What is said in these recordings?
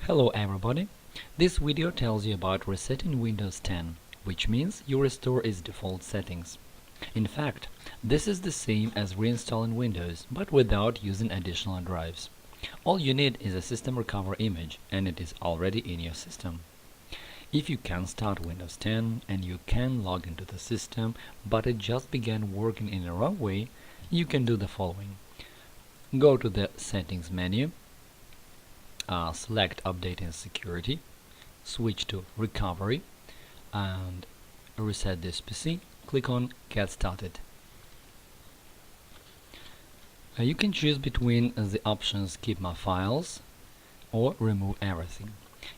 Hello everybody, this video tells you about resetting Windows 10, which means you restore its default settings. In fact, this is the same as reinstalling Windows, but without using additional drives. All you need is a system recovery image and it is already in your system. If you can start Windows 10 and you can log into the system, but it just began working in the wrong way, you can do the following. Go to the Settings menu, select Update and Security, switch to Recovery, and reset this PC. Click on Get Started. You can choose between the options Keep My Files or Remove Everything.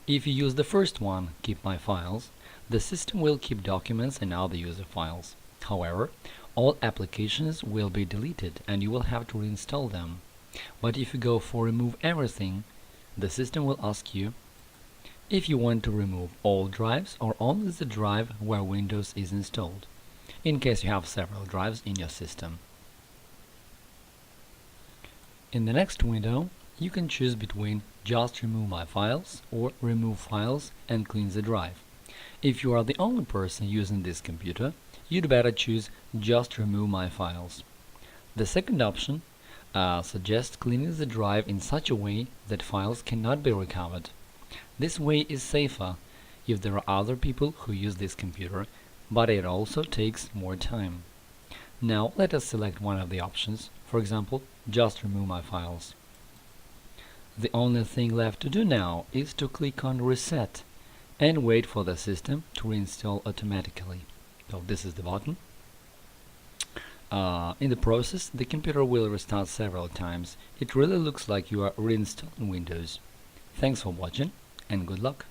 If you use the first one, Keep My Files, the system will keep documents and other user files. However, all applications will be deleted and you will have to reinstall them. But if you go for Remove Everything, the system will ask you if you want to remove all drives or only the drive where Windows is installed, in case you have several drives in your system. In the next window, you can choose between Just Remove My Files or Remove Files and Clean the Drive. If you are the only person using this computer, you'd better choose Just Remove My Files. The second option suggests cleaning the drive in such a way that files cannot be recovered. This way is safer if there are other people who use this computer, but it also takes more time. Now let us select one of the options, for example, Just Remove My Files. The only thing left to do now is to click on Reset and wait for the system to reinstall automatically. So this is the button. In the process, the computer will restart several times. It really looks like you are reinstalling Windows. Thanks for watching and good luck!